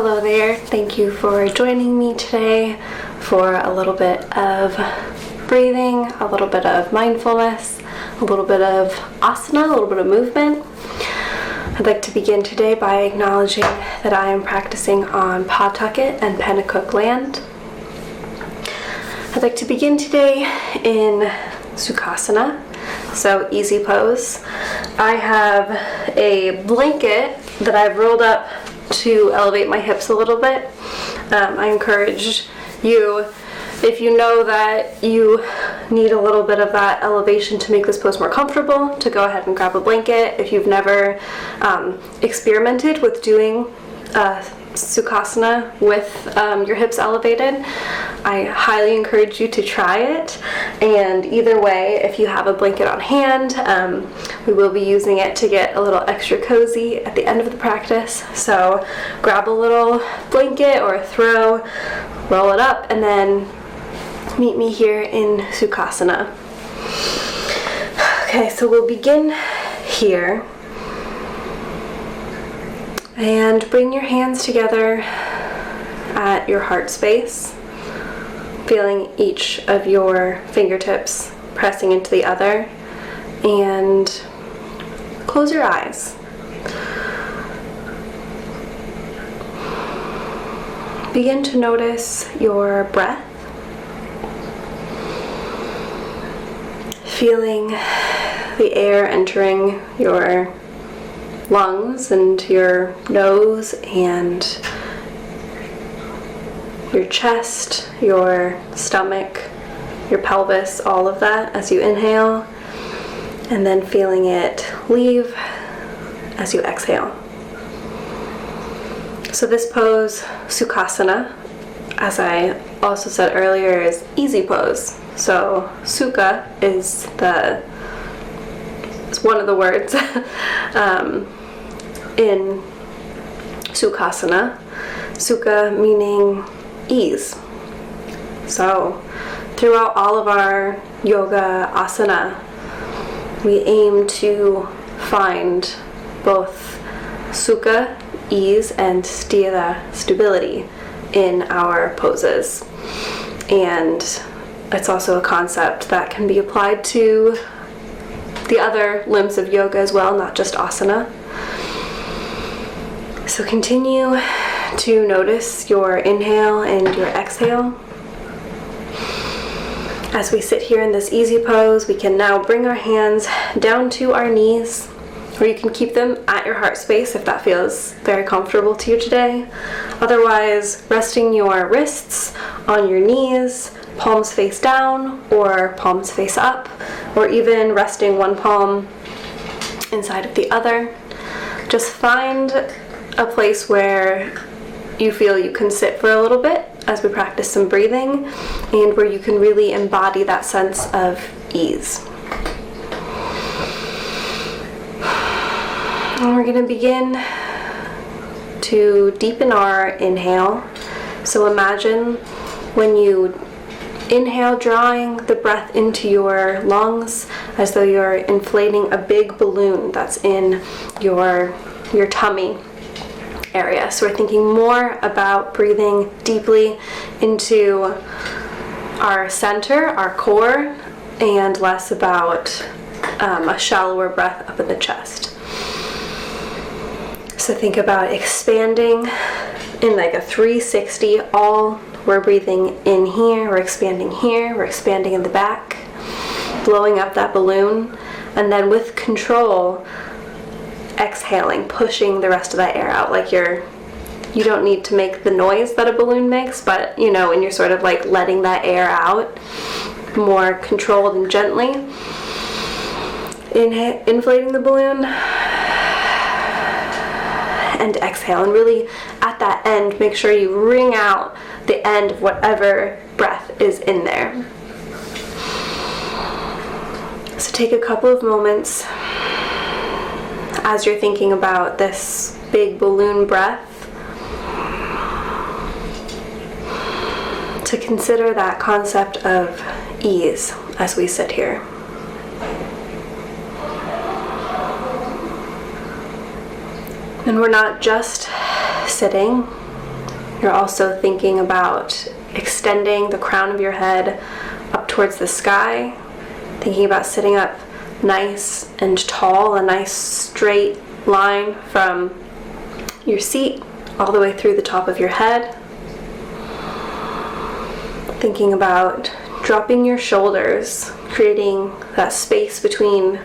Hello there, thank you for joining me today for a little bit of breathing, a little bit of mindfulness, a little bit of asana, a little bit of movement. I'd like to begin today by acknowledging that I am practicing on Pawtucket and Pennacook land. I'd like to begin today in Sukhasana, so easy pose. I have a blanket that I've rolled up to elevate my hips a little bit. I encourage you, if you know that you need a little bit of that elevation to make this pose more comfortable, to go ahead and grab a blanket. If you've never experimented with doing Sukhasana with your hips elevated, I highly encourage you to try it. And either way, if you have a blanket on hand, we will be using it to get a little extra cozy at the end of the practice. So grab a little blanket or a throw, roll it up, and then meet me here in Sukhasana. Okay, so we'll begin here. And bring your hands together at your heart space, feeling each of your fingertips pressing into the other, and close your eyes. Begin to notice your breath, feeling the air entering your lungs and your nose and your chest, your stomach, your pelvis, all of that as you inhale, and then feeling it leave as you exhale. So this pose, Sukhasana, as I also said earlier, is easy pose. So Sukha is one of the words in Sukhasana, Sukha meaning ease. So throughout all of our yoga asana, we aim to find both Sukha, ease, and Sthira, stability, in our poses. And it's also a concept that can be applied to the other limbs of yoga as well, not just asana. So continue to notice your inhale and your exhale. As we sit here in this easy pose, we can now bring our hands down to our knees, or you can keep them at your heart space if that feels very comfortable to you today. Otherwise, resting your wrists on your knees, palms face down or palms face up, or even resting one palm inside of the other. Just find a place where you feel you can sit for a little bit as we practice some breathing, and where you can really embody that sense of ease. And we're going to begin to deepen our inhale. So imagine when you inhale, drawing the breath into your lungs as though you're inflating a big balloon that's in your tummy area. So we're thinking more about breathing deeply into our center, our core, and less about a shallower breath up in the chest. So think about expanding in like a 360. We're breathing in here, we're expanding here, we're expanding in the back, blowing up that balloon, and then with control, exhaling, pushing the rest of that air out. Like you don't need to make the noise that a balloon makes, but when you're sort of like letting that air out more controlled and gently. Inflating the balloon and exhale, and really at that end make sure you wring out the end of whatever breath is in there. So take a couple of moments as you're thinking about this big balloon breath to consider that concept of ease as we sit here. And we're not just sitting, You're also thinking about extending the crown of your head up towards the sky, thinking about sitting up nice and tall, a nice straight line from your seat all the way through the top of your head. Thinking about dropping your shoulders, creating that space between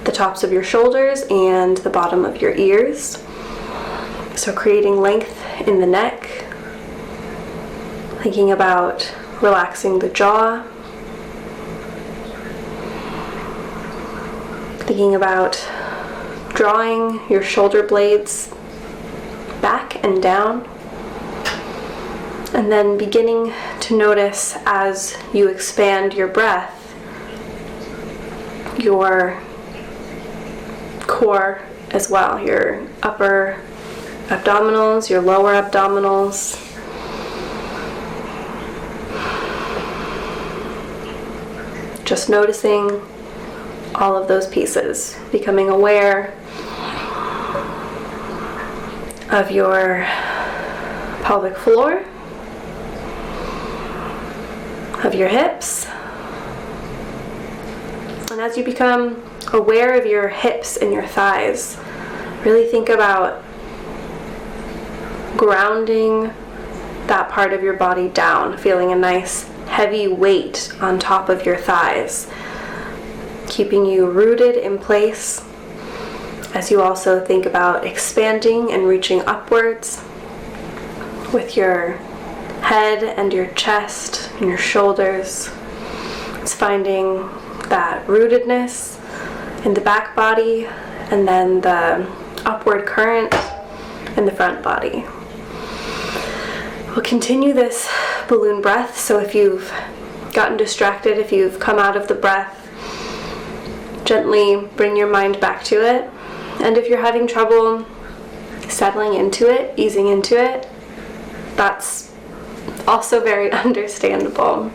the tops of your shoulders and the bottom of your ears. So creating length in the neck. Thinking about relaxing the jaw. Thinking about drawing your shoulder blades back and down. And then beginning to notice as you expand your breath, your core as well, your upper abdominals, your lower abdominals. Just noticing all of those pieces, becoming aware of your pelvic floor, of your hips. And as you become aware of your hips and your thighs, really think about grounding that part of your body down, feeling a nice heavy weight on top of your thighs, keeping you rooted in place as you also think about expanding and reaching upwards with your head and your chest and your shoulders. It's finding that rootedness in the back body and then the upward current in the front body. We'll continue this balloon breath, so if you've gotten distracted, if you've come out of the breath, gently bring your mind back to it. And if you're having trouble settling into it, easing into it, that's also very understandable.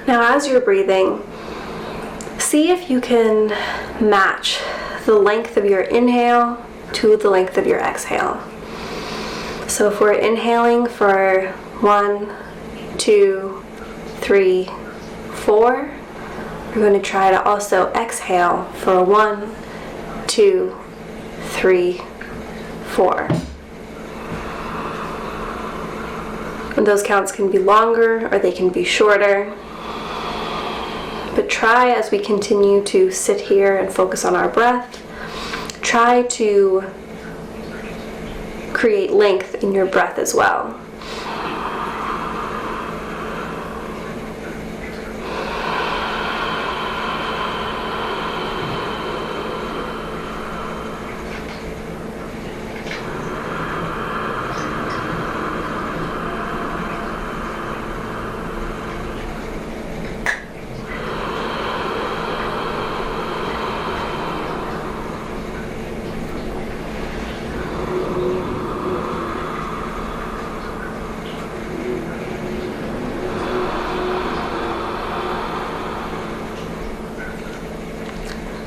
Now, as you're breathing, see if you can match the length of your inhale to the length of your exhale. So if we're inhaling for 1, 2, 3, 4, we're going to try to also exhale for 1, 2, 3, 4. And those counts can be longer or they can be shorter. But try, as we continue to sit here and focus on our breath, try to create length in your breath as well.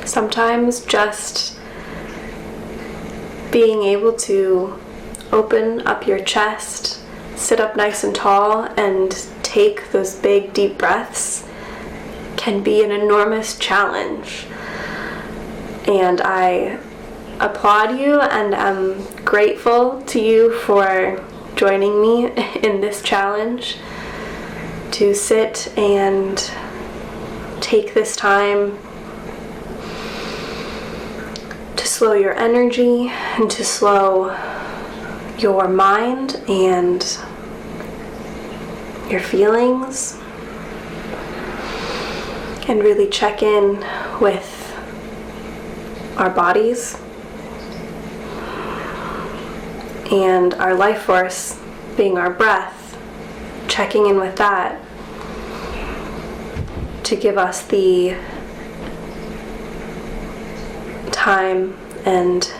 Sometimes just being able to open up your chest, sit up nice and tall, and take those big deep breaths can be an enormous challenge. And I applaud you and am grateful to you for joining me in this challenge to sit and take this time to slow your energy and to slow your mind and your feelings, and really check in with our bodies and our life force being our breath, checking in with that to give us the time and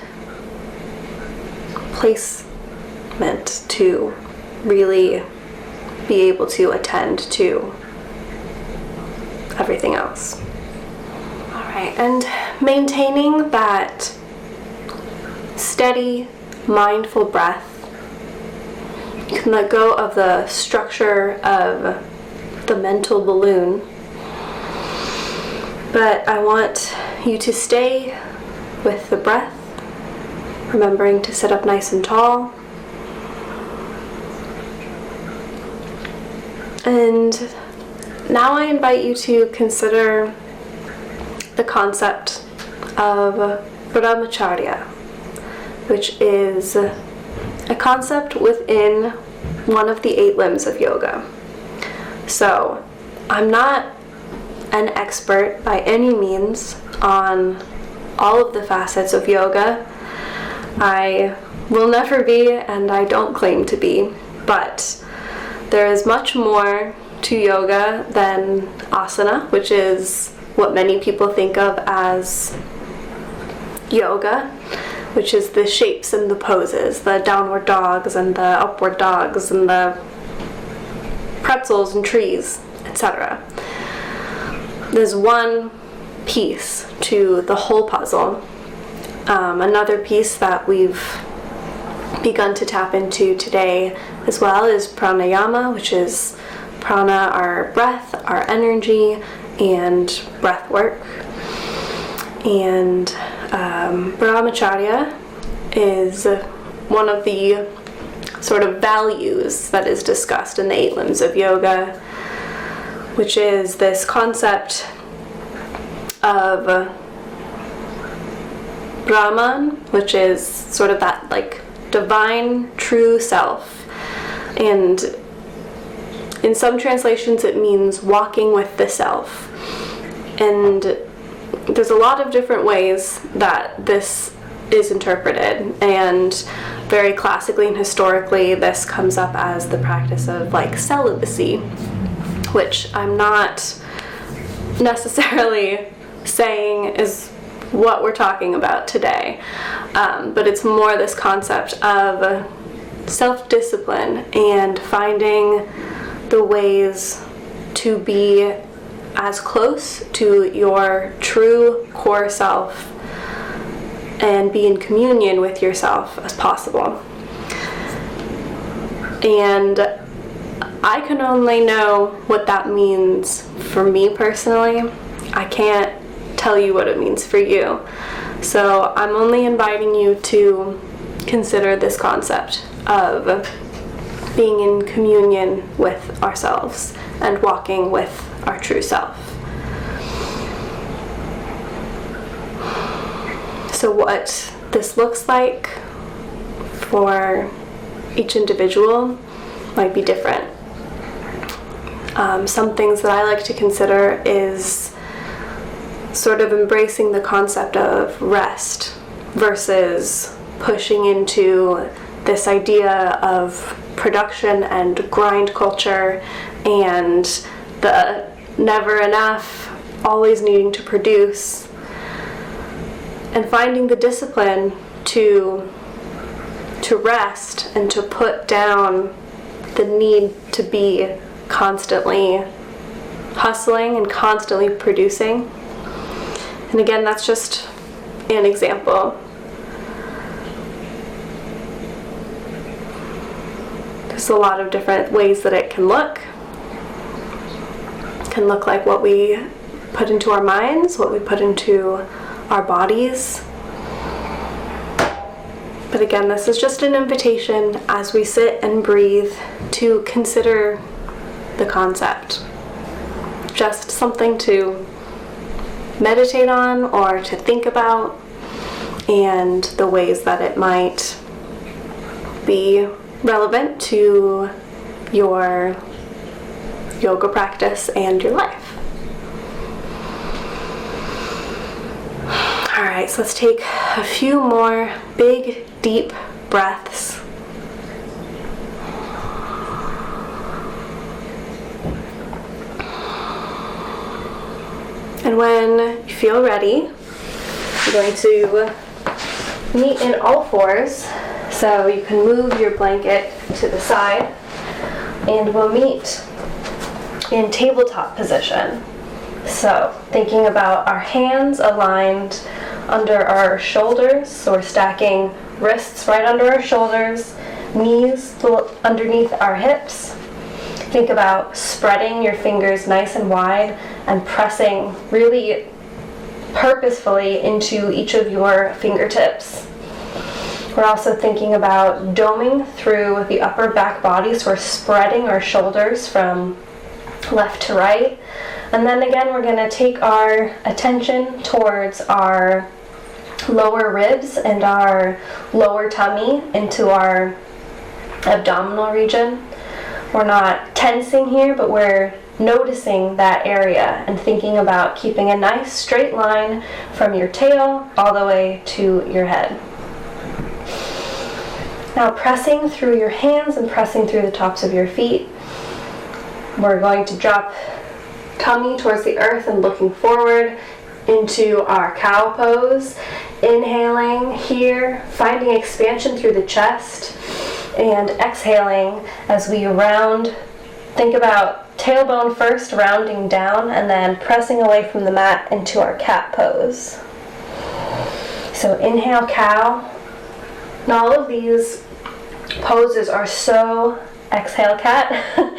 placement to really be able to attend to everything else. All right, and maintaining that steady, mindful breath. You can let go of the structure of the mental balloon, but I want you to stay with the breath, remembering to sit up nice and tall. And now I invite you to consider the concept of brahmacharya, which is a concept within one of the 8 limbs of yoga. So, I'm not an expert by any means on all of the facets of yoga. I will never be, and I don't claim to be, but there is much more to yoga than asana, which is what many people think of as yoga, which is the shapes and the poses, the downward dogs and the upward dogs and the pretzels and trees, etc. There's one piece to the whole puzzle. Another piece that we've begun to tap into today as well is pranayama, which is prana, our breath, our energy, and breath work. And brahmacharya is one of the sort of values that is discussed in the 8 limbs of yoga, which is this concept of Brahman, which is sort of that like divine true self. And in some translations it means walking with the self. And there's a lot of different ways that this is interpreted, and very classically and historically this comes up as the practice of like celibacy, which I'm not necessarily saying is what we're talking about today, but it's more this concept of self-discipline and finding the ways to be as close to your true core self and be in communion with yourself as possible. And I can only know what that means for me personally. I can't tell you what it means for you. So I'm only inviting you to consider this concept of being in communion with ourselves and walking with our true self. So what this looks like for each individual might be different. Some things that I like to consider is sort of embracing the concept of rest versus pushing into this idea of production and grind culture and the never enough, always needing to produce, and finding the discipline to rest and to put down the need to be constantly hustling and constantly producing. And again, that's just an example. There's a lot of different ways that it can look. It can look like what we put into our minds, what we put into our bodies. But again, this is just an invitation as we sit and breathe to consider the concept. Just something to meditate on or to think about, and the ways that it might be relevant to your yoga practice and your life. Alright, so let's take a few more big, deep breaths. And when you feel ready, you're going to meet in all fours. So you can move your blanket to the side, and we'll meet in tabletop position. So thinking about our hands aligned under our shoulders, so we're stacking wrists right under our shoulders, knees underneath our hips. Think about spreading your fingers nice and wide and pressing really purposefully into each of your fingertips. We're also thinking about doming through the upper back body, so we're spreading our shoulders from left to right. And then again, we're going to take our attention towards our lower ribs and our lower tummy into our abdominal region. We're not tensing here, but we're noticing that area and thinking about keeping a nice straight line from your tail all the way to your head. Now pressing through your hands and pressing through the tops of your feet, we're going to drop tummy towards the earth and looking forward into our cow pose. Inhaling here, finding expansion through the chest, and exhaling as we round. Think about tailbone first, rounding down, and then pressing away from the mat into our cat pose. So inhale, cow. And all of these poses are so, exhale, cat,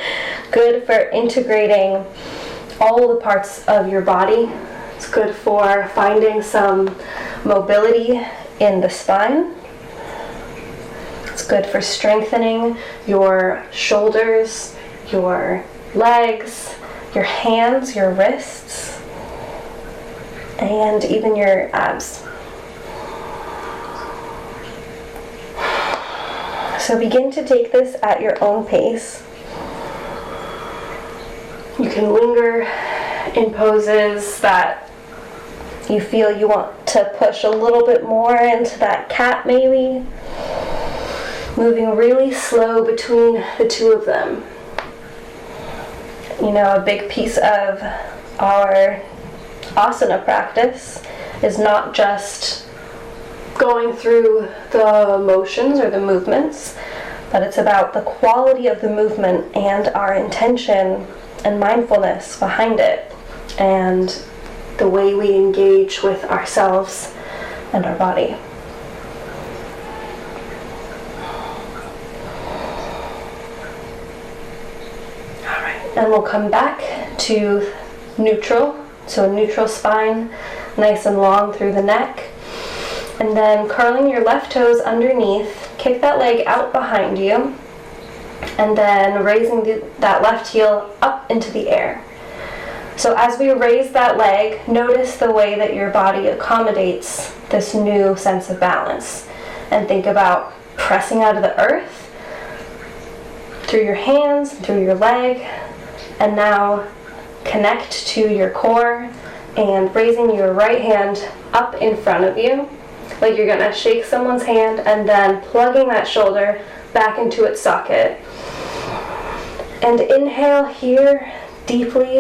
good for integrating all the parts of your body. It's good for finding some mobility in the spine. It's good for strengthening your shoulders, your legs, your hands, your wrists, and even your abs. So begin to take this at your own pace. You can linger in poses that you feel you want to push a little bit more into that cat maybe. Moving really slow between the two of them. You know, a big piece of our asana practice is not just going through the motions or the movements, but it's about the quality of the movement and our intention and mindfulness behind it, and the way we engage with ourselves and our body. All right, and we'll come back to neutral, so a neutral spine, nice and long through the neck. And then curling your left toes underneath, kick that leg out behind you, and then raising that left heel up into the air. So as we raise that leg, notice the way that your body accommodates this new sense of balance. And think about pressing out of the earth through your hands, through your leg, and now connect to your core and raising your right hand up in front of you, like you're gonna shake someone's hand, and then plugging that shoulder back into its socket. And inhale here deeply,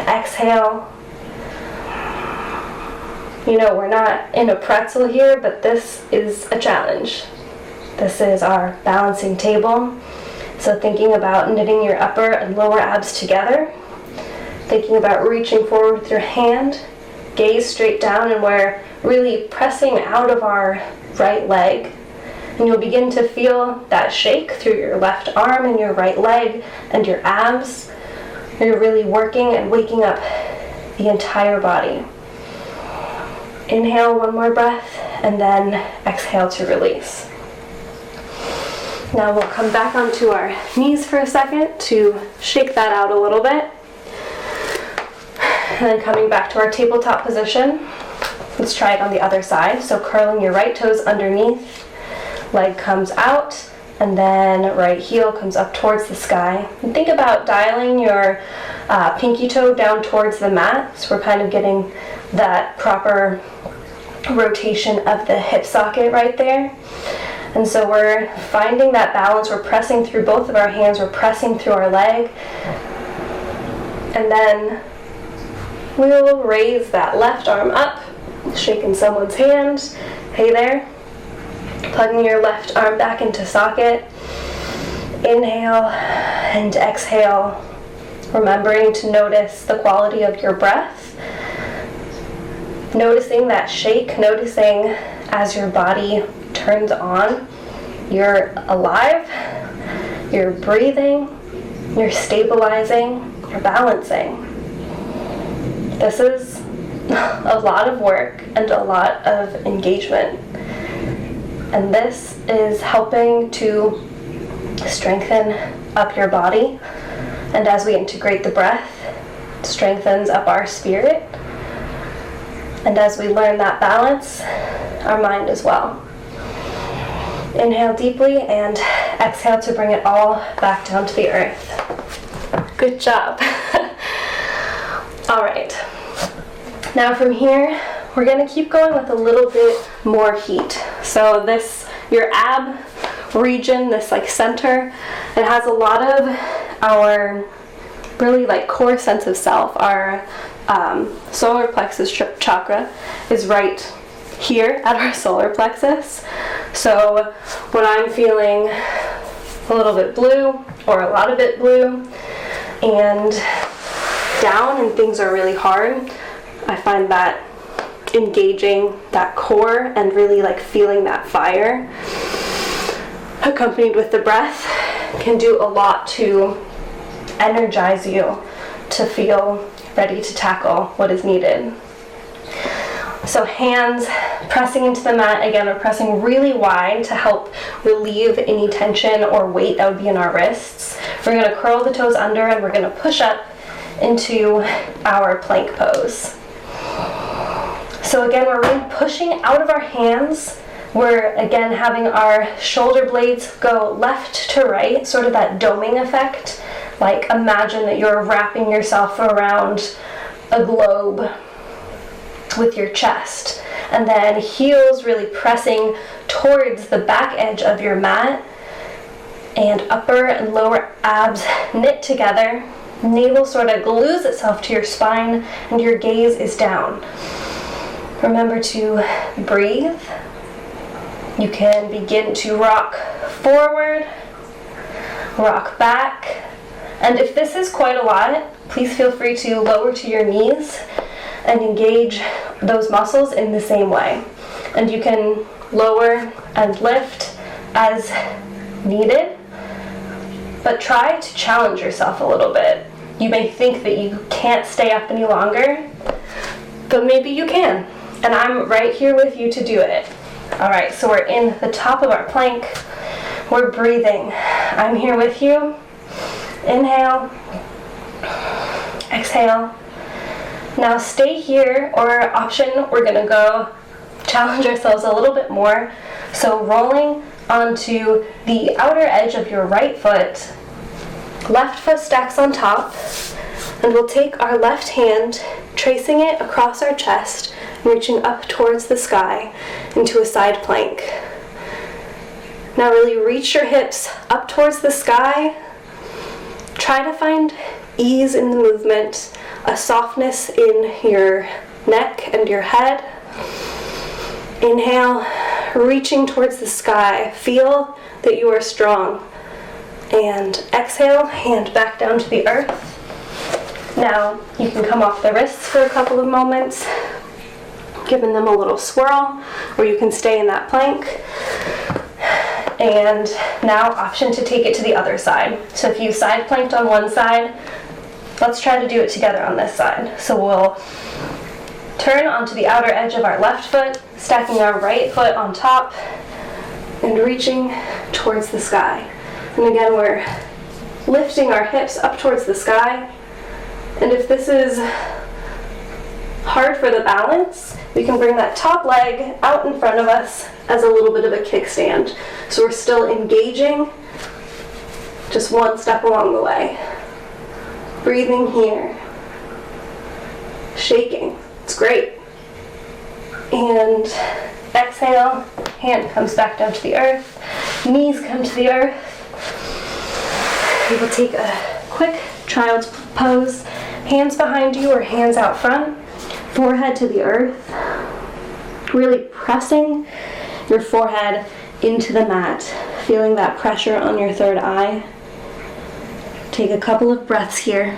exhale. You know, we're not in a pretzel here, but this is a challenge. This is our balancing table. So thinking about knitting your upper and lower abs together, thinking about reaching forward with your hand, gaze straight down, and we're really pressing out of our right leg. And you'll begin to feel that shake through your left arm and your right leg and your abs. You're really working and waking up the entire body. Inhale one more breath, and then exhale to release. Now we'll come back onto our knees for a second to shake that out a little bit. And then coming back to our tabletop position. Let's try it on the other side. So curling your right toes underneath, leg comes out, and then right heel comes up towards the sky. And think about dialing your pinky toe down towards the mat, so we're kind of getting that proper rotation of the hip socket right there. And so we're finding that balance. We're pressing through both of our hands, we're pressing through our leg, and then we'll raise that left arm up, shaking someone's hand. Hey there. Plugging your left arm back into socket. Inhale and exhale. Remembering to notice the quality of your breath, noticing that shake, noticing as your body turns on, you're alive, you're breathing, you're stabilizing, you're balancing. This is a lot of work and a lot of engagement. And this is helping to strengthen up your body. And as we integrate the breath, it strengthens up our spirit. And as we learn that balance, our mind as well. Inhale deeply and exhale to bring it all back down to the earth. Good job. All right. Now from here, we're going to keep going with a little bit more heat. So this, your ab region, this like center, it has a lot of our really like core sense of self. Our solar plexus chakra is right here at our solar plexus. So when I'm feeling a little bit blue or a lot of it blue and down and things are really hard, I find that engaging that core and really like feeling that fire accompanied with the breath can do a lot to energize you to feel ready to tackle what is needed. So hands pressing into the mat, again, we're pressing really wide to help relieve any tension or weight that would be in our wrists. We're going to curl the toes under and we're going to push up into our plank pose. So again, we're really pushing out of our hands. We're again having our shoulder blades go left to right, sort of that doming effect. Like imagine that you're wrapping yourself around a globe with your chest. And then heels really pressing towards the back edge of your mat. And upper and lower abs knit together. Navel sort of glues itself to your spine and your gaze is down. Remember to breathe. You can begin to rock forward, rock back, and if this is quite a lot, please feel free to lower to your knees and engage those muscles in the same way. And you can lower and lift as needed, but try to challenge yourself a little bit. You may think that you can't stay up any longer, but maybe you can. And I'm right here with you to do it. All right, so we're in the top of our plank. We're breathing. I'm here with you. Inhale. Exhale. Now stay here, or option, we're gonna go challenge ourselves a little bit more. So rolling onto the outer edge of your right foot. Left foot stacks on top. And we'll take our left hand, tracing it across our chest, reaching up towards the sky into a side plank. Now really reach your hips up towards the sky. Try to find ease in the movement, a softness in your neck and your head. Inhale, reaching towards the sky. Feel that you are strong. And exhale, hand back down to the earth. Now you can come off the wrists for a couple of moments, giving them a little swirl, or you can stay in that plank. And now option to take it to the other side. So if you side planked on one side, let's try to do it together on this side. So we'll turn onto the outer edge of our left foot, stacking our right foot on top and reaching towards the sky. And again, we're lifting our hips up towards the sky. And if this is hard for the balance, we can bring that top leg out in front of us as a little bit of a kickstand. So we're still engaging, just one step along the way. Breathing here. Shaking. It's great. And exhale, hand comes back down to the earth, knees come to the earth. We will take a quick child's pose, hands behind you or hands out front, forehead to the earth, really pressing your forehead into the mat, feeling that pressure on your third eye. Take a couple of breaths here.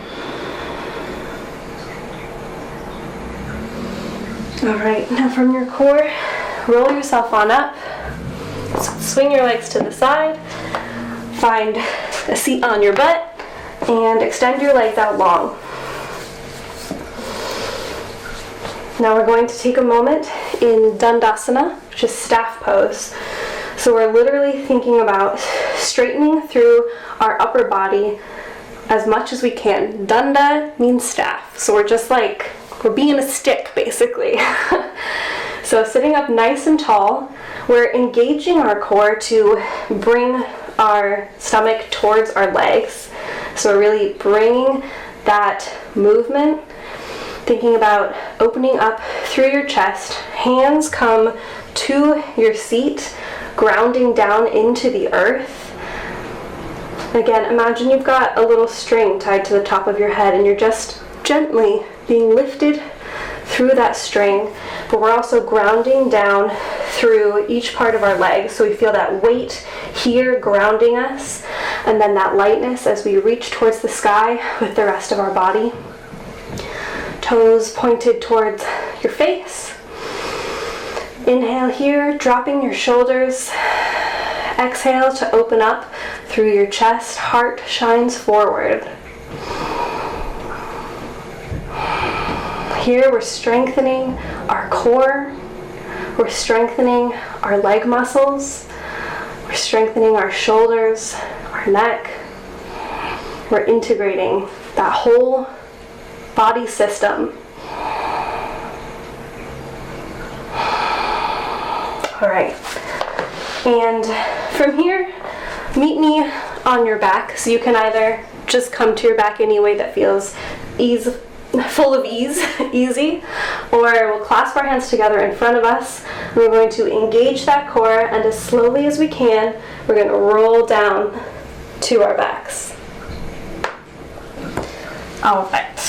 All right, now from your core, roll yourself on up. Swing your legs to the side. Find a seat on your butt and extend your legs out long. Now we're going to take a moment in Dandasana, which is staff pose. So we're literally thinking about straightening through our upper body as much as we can. Danda means staff, so we're just like, we're being a stick basically. So sitting up nice and tall, we're engaging our core to bring our stomach towards our legs. So we're really bringing that movement, thinking about opening up through your chest. Hands come to your seat, grounding down into the earth. Again, imagine you've got a little string tied to the top of your head and you're just gently being lifted through that string, but we're also grounding down through each part of our legs, so we feel that weight here grounding us, and then that lightness as we reach towards the sky with the rest of our body. Toes pointed towards your face. Inhale here, dropping your shoulders. Exhale to open up through your chest, heart shines forward. Here we're strengthening our core, we're strengthening our leg muscles, we're strengthening our shoulders, our neck. We're integrating that whole body system. All right, and from here, meet me on your back. So you can either just come to your back any way that feels full of ease, easy, or we'll clasp our hands together in front of us. We're going to engage that core, and as slowly as we can, we're going to roll down to our backs. All right.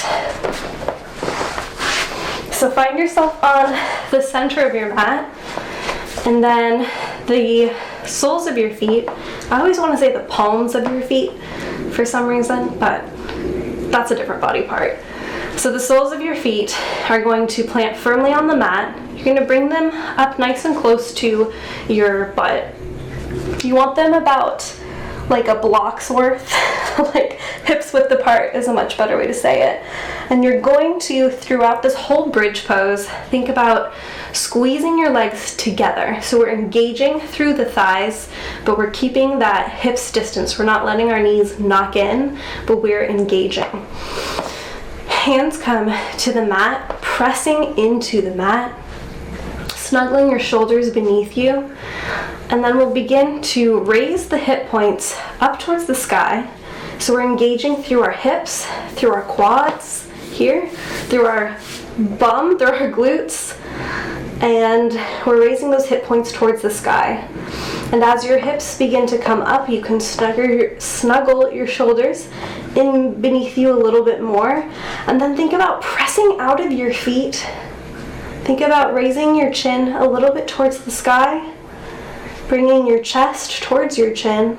So find yourself on the center of your mat, and then the soles of your feet. I always want to say the palms of your feet for some reason, but that's a different body part. So the soles of your feet are going to plant firmly on the mat. You're going to bring them up nice and close to your butt. You want them about like a block's worth, like hips width apart is a much better way to say it. And you're going to, throughout this whole bridge pose, think about squeezing your legs together. So we're engaging through the thighs, but we're keeping that hips distance. We're not letting our knees knock in, but we're engaging. Hands come to the mat, pressing into the mat, snuggling your shoulders beneath you, and then we'll begin to raise the hip points up towards the sky. So we're engaging through our hips, through our quads here, through our bum, through our glutes, and we're raising those hip points towards the sky. And as your hips begin to come up, you can snuggle your shoulders in beneath you a little bit more, and then think about pressing out of your feet. Think about raising your chin a little bit towards the sky, bringing your chest towards your chin.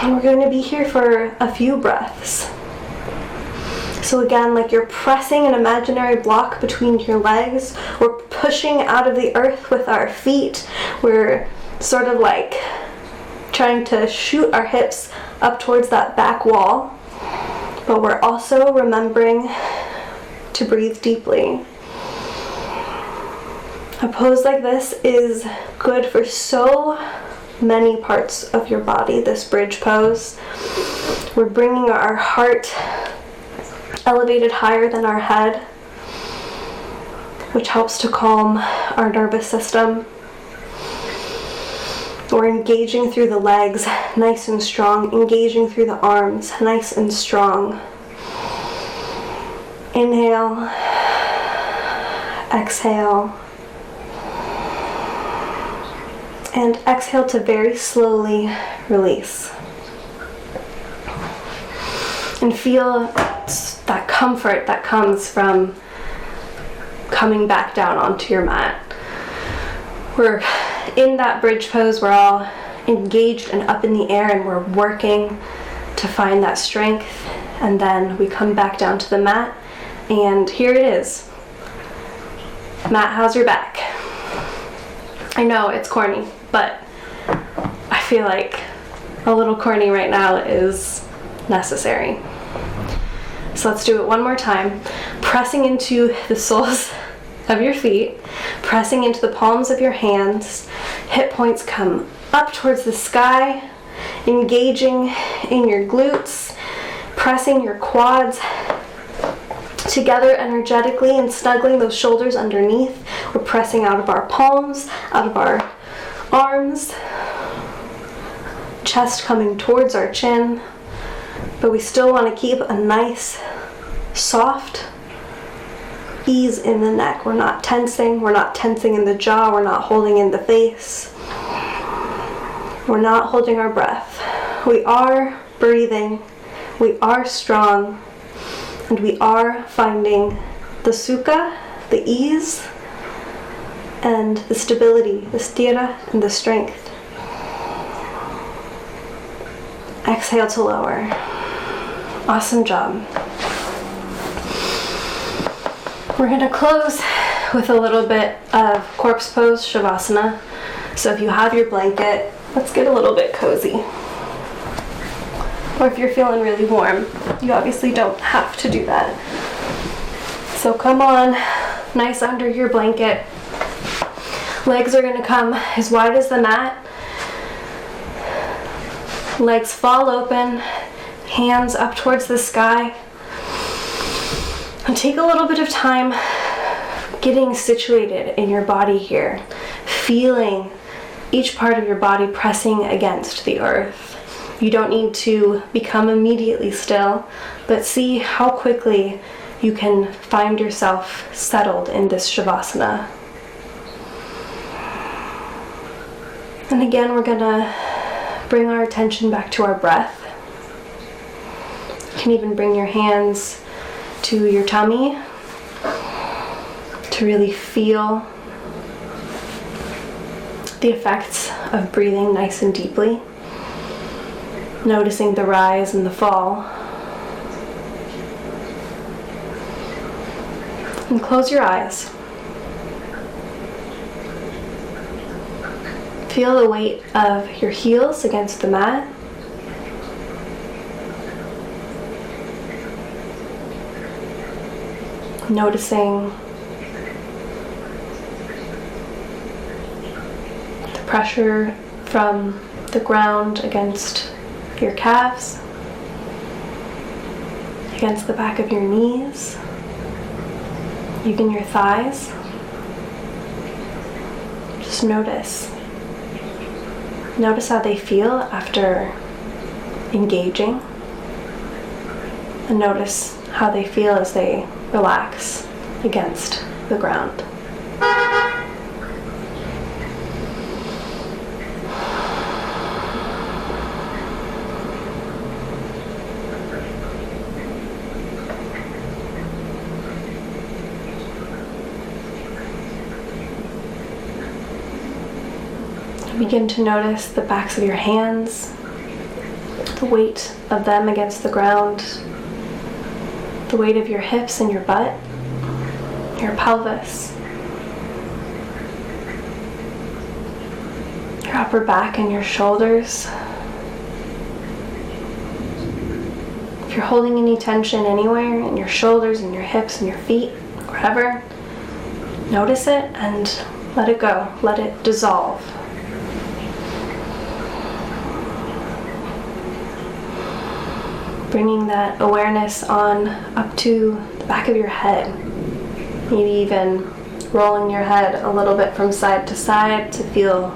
And we're going to be here for a few breaths. So again, like you're pressing an imaginary block between your legs. We're pushing out of the earth with our feet. We're sort of like trying to shoot our hips up towards that back wall. But we're also remembering to breathe deeply. A pose like this is good for so many parts of your body, this bridge pose. We're bringing our heart elevated higher than our head, which helps to calm our nervous system. We're engaging through the legs, nice and strong, engaging through the arms, nice and strong. Inhale, exhale, and exhale to very slowly release. And feel that comfort that comes from coming back down onto your mat. We're in that bridge pose, we're all engaged and up in the air, and we're working to find that strength. And then we come back down to the mat, and here it is. Mat, how's your back? I know it's corny, but I feel like a little corny right now is necessary. So let's do it one more time. Pressing into the soles of your feet, pressing into the palms of your hands. Hip points come up towards the sky, engaging in your glutes, pressing your quads together energetically and snuggling those shoulders underneath. We're pressing out of our palms, out of our arms, chest coming towards our chin, but we still want to keep a nice, soft ease in the neck. We're not tensing in the jaw, we're not holding in the face, we're not holding our breath. We are breathing, we are strong, and we are finding the sukha, the ease, and the stability, the sthira, and the strength. Exhale to lower. Awesome job. We're going to close with a little bit of corpse pose, Shavasana. So if you have your blanket, let's get a little bit cozy. Or if you're feeling really warm, you obviously don't have to do that. So come on, nice under your blanket. Legs are going to come as wide as the mat. Legs fall open, hands up towards the sky. And take a little bit of time getting situated in your body here, feeling each part of your body pressing against the earth. You don't need to become immediately still, but see how quickly you can find yourself settled in this Shavasana. And again, we're gonna bring our attention back to our breath. You can even bring your hands to your tummy to really feel the effects of breathing nice and deeply, noticing the rise and the fall. And close your eyes. Feel the weight of your heels against the mat. Noticing the pressure from the ground against your calves, against the back of your knees, even your thighs. Just notice. Notice how they feel after engaging, and notice how they feel as they relax against the ground. Begin to notice the backs of your hands, the weight of them against the ground, the weight of your hips and your butt, your pelvis, your upper back and your shoulders. If you're holding any tension anywhere in your shoulders and your hips and your feet, wherever, notice it and let it go. Let it dissolve. Bringing that awareness on up to the back of your head. Maybe even rolling your head a little bit from side to side to feel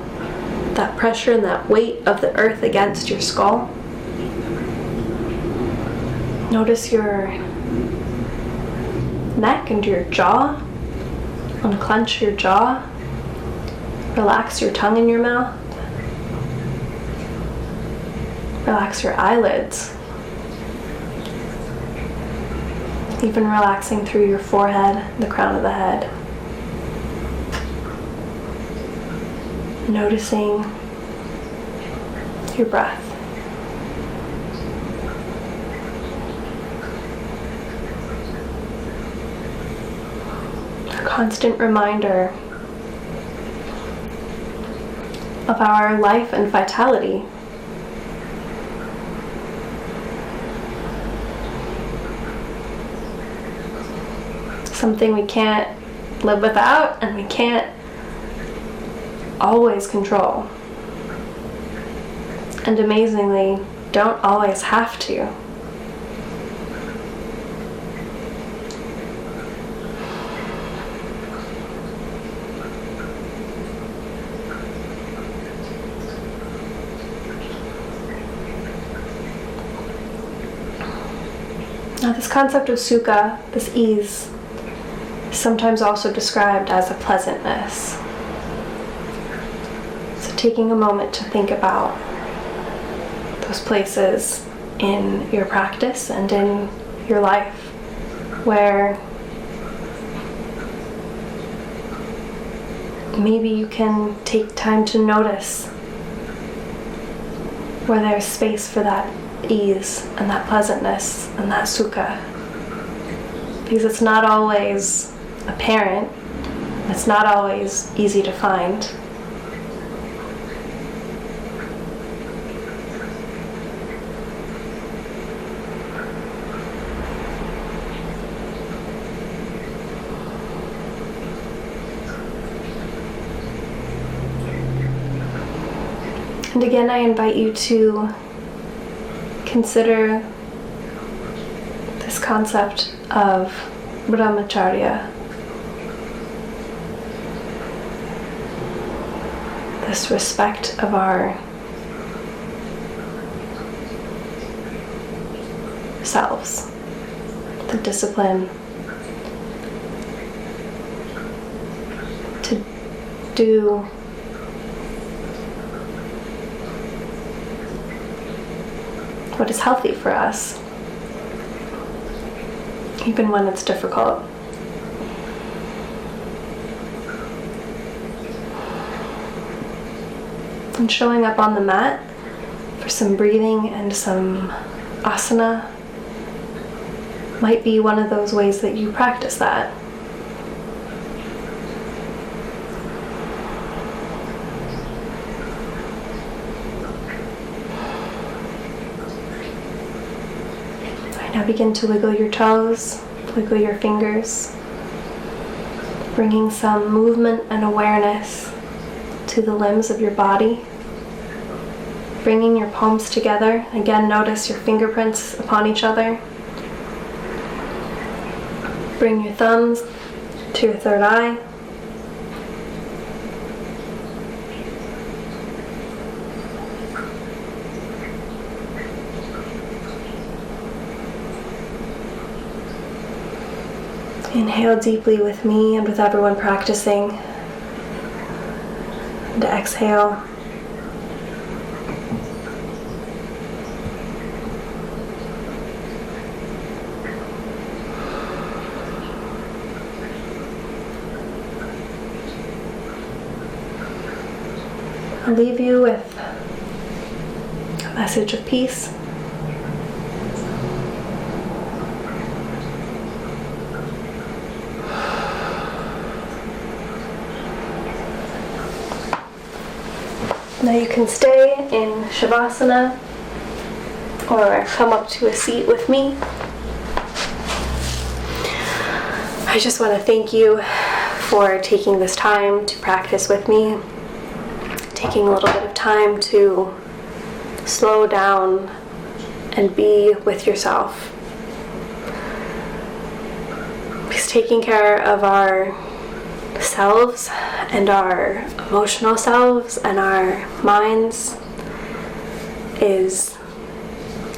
that pressure and that weight of the earth against your skull. Notice your neck and your jaw. Unclench your jaw. Relax your tongue in your mouth. Relax your eyelids. Even relaxing through your forehead, the crown of the head. Noticing your breath. A constant reminder of our life and vitality. Something we can't live without and we can't always control. And amazingly, don't always have to. Now, this concept of sukha, this ease, is sometimes also described as a pleasantness. So taking a moment to think about those places in your practice and in your life where maybe you can take time to notice where there's space for that ease and that pleasantness and that sukha. Because it's not always apparent, it's not always easy to find. And again, I invite you to consider this concept of brahmacharya, this respect of our selves, the discipline to do what is healthy for us, even when it's difficult. And showing up on the mat for some breathing and some asana might be one of those ways that you practice that. Now begin to wiggle your toes, wiggle your fingers, bringing some movement and awareness to the limbs of your body. Bringing your palms together. Again, notice your fingerprints upon each other. Bring your thumbs to your third eye. Inhale deeply with me and with everyone practicing. And exhale. I'll leave you with a message of peace. Now you can stay in Shavasana or come up to a seat with me. I just want to thank you for taking this time to practice with me, taking a little bit of time to slow down and be with yourself. Because taking care of our selves and our emotional selves and our minds is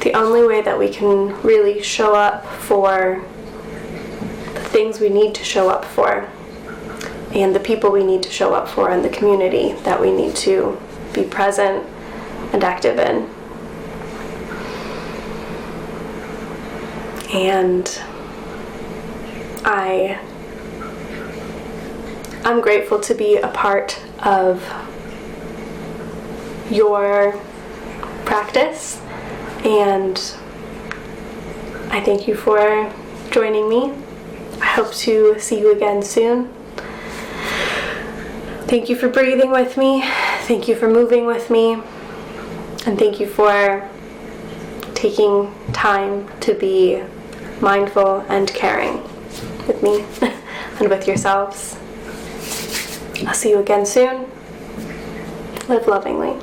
the only way that we can really show up for the things we need to show up for and the people we need to show up for and the community that we need to be present and active in. And I'm grateful to be a part of your practice, and I thank you for joining me. I hope to see you again soon. Thank you for breathing with me. Thank you for moving with me. And thank you for taking time to be mindful and caring with me and with yourselves. I'll see you again soon. Live lovingly.